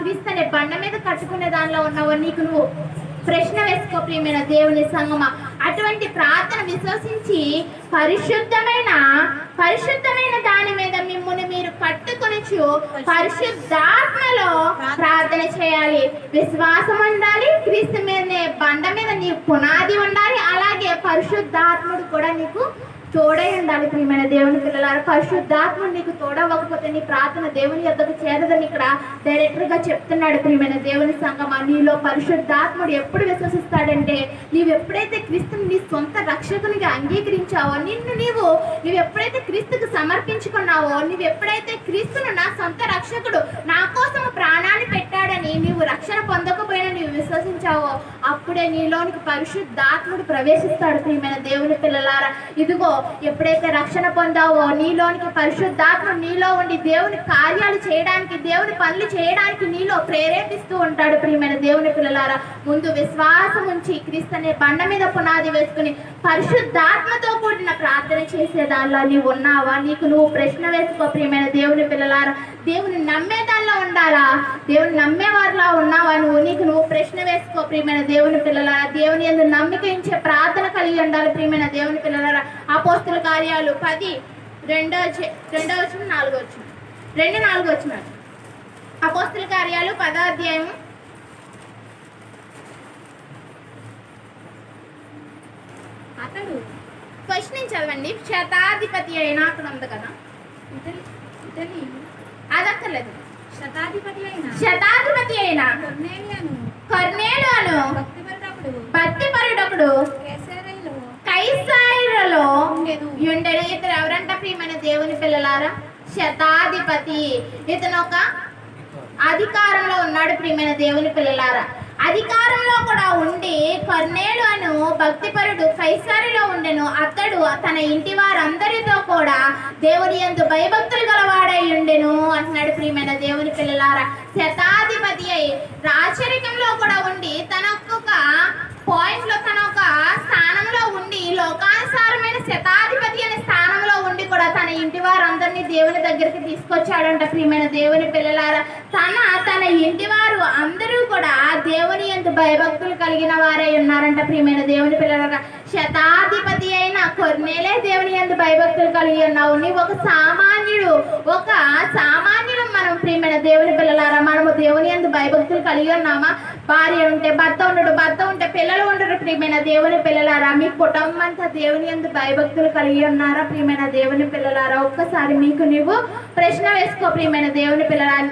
క్రీస్తు అనే బండ మీద కట్టుకునే దానిలో ఉన్నావో నీకు నువ్వు ప్రశ్న వేసుకో ప్రియమైన దేవుని సంగమా. అటువంటి ప్రార్థన విశ్వసించి పరిశుద్ధమైన దాని మీద మిమ్మల్ని మీరు కట్టుకొనొచ్చు పరిశుద్ధాత్మలో ప్రార్థన చేయాలి. విశ్వాసం ఉండాలి, క్రీస్తు మీదనే బండ మీద నీ పునాది ఉండాలి, అలాగే పరిశుద్ధాత్ముడు కూడా నీకు తోడై ఉండాలి. ప్రియమైన దేవుని పిల్లలారా, పరిశుద్ధాత్ముడు నీకు తోడవకపోతే నీ ప్రార్థన దేవుని యొద్దకు చేరదని ఇక్కడ డైరెక్టర్ గా చెప్తున్నాడు. ప్రియమైన దేవుని సంగమా, నీలో పరిశుద్ధాత్ముడు ఎప్పుడు విశ్వసిస్తాడంటే నీవు ఎప్పుడైతే క్రీస్తుని నీ సొంత రక్షకునిగా అంగీకరించావో, నీవు ఎప్పుడైతే క్రీస్తుకు సమర్పించుకున్నావో, నీవు ఎప్పుడైతే క్రీస్తును నా సొంత రక్షకుడు నా కోసం ప్రాణాన్ని పెట్టాడని నీవు రక్షణ పొందకపోయినా నీవు విశ్వసించావో, అప్పుడే నీలోనికి పరిశుద్ధాత్ముడు ప్రవేశిస్తాడు. ప్రియమైన దేవుని పిల్లలారా, ఇదిగో ఎప్పుడైతే రక్షణ పొందావో నీలోనికి పరిశుద్ధాత్మ నీలో ఉండి దేవుని కార్యాలు చేయడానికి, దేవుని పనులు చేయడానికి నీలో ప్రేరేపిస్తూ ఉంటాడు. ప్రియమైన దేవుని పిల్లలారా, ముందు విశ్వాసం ఉంచి క్రీస్తు అనే బండ మీద పునాది వేసుకుని పరిశుద్ధాత్మతో కూడిన ప్రార్థన చేసే దానిలో నీవు ఉన్నావా? నీకు నువ్వు ప్రశ్న వేసుకో. ప్రియమైన దేవుని పిల్లలారా, దేవుని నమ్మే దానిలో ఉండాలా? దేవుని నమ్మే వారిలా ఉన్నావా నువ్వు? నీకు నువ్వు ప్రశ్న వేసుకో. ప్రియమైన దేవుని పిల్లలారా, దేవుని యందు నమ్మిక ఉంచే ప్రార్థన కలిగి ఉండాలి. ప్రియమైన దేవుని పిల్లలారా, అపోస్తుల కార్యాలు 10:2-4 అపోస్తుల కార్యాలు 10వ అధ్యాయం అతడు ఫస్ట్ నుంచి చదవండి. శతాధిపతి అయినా అక్కడ ఉంది కదా, అది అక్కర్లేదు. శతాధిపతి అయినా కొర్నేలియను భక్తిపరుడొకడు కైసరయలో ఉండెను. ఇతను ఎవరంట ప్రియమైన దేవుని పిల్లలారా? శతాధిపతి. ఇతను ఒక అధికారంలో ఉన్నాడు. ప్రియమైన దేవుని పిల్లలారా, అధికారంలో కూడా ఉండి కొర్నేలు అను భక్తిపరుడు కైసరలో ఉండెను. అతడు తన ఇంటి వారందరితో కూడా దేవుని యందు భయభక్తులు గలవాడై ఉండెను అంటున్నాడు. ప్రియమైన దేవుని పిల్లలారా, శతాధిపతి అయి రాచరికంలో కూడా ఉండి తన ఒక్కొక్క పాయింట్లో తన ఒక స్థానంలో ఉండి లోకానుసారమైన శతాధిపతి అనే స్థానంలో ఉండి కూడా తన ఇంటి వారందరినీ దేవుని దగ్గరికి తీసుకొచ్చాడంట. ప్రియమైన దేవుని పిల్లలారా, తన ఇంటి వారు అందరూ కూడా దేవుని యందు భయభక్తులు కలిగిన వారై ఉన్నారంట. ప్రియమైన దేవుని పిల్లలారా, శతాధిపతి అయిన కొర్నేలే దేవుని యందు భయభక్తులు కలిగి ఉన్నావు. నీవు ఒక సామాన్యుడు మనం. ప్రియమైన దేవుని పిల్లలారా, మనము దేవుని యందు భయభక్తులు కలిగి ఉన్నామా? భార్య ఉంటే భర్త ఉండడు, భర్త ఉంటే పిల్లలు ఉండరు. ప్రియమైన దేవుని పిల్లలారా, మీ కుటుంబం అంతా దేవుని యందు భయభక్తులు కలిగి ఉన్నారా? ప్రియమైన దేవుని పిల్లలారా, ఒక్కసారి మీకు నీవు ప్రశ్న వేసుకో. ప్రియమైన దేవుని పిల్లలారా,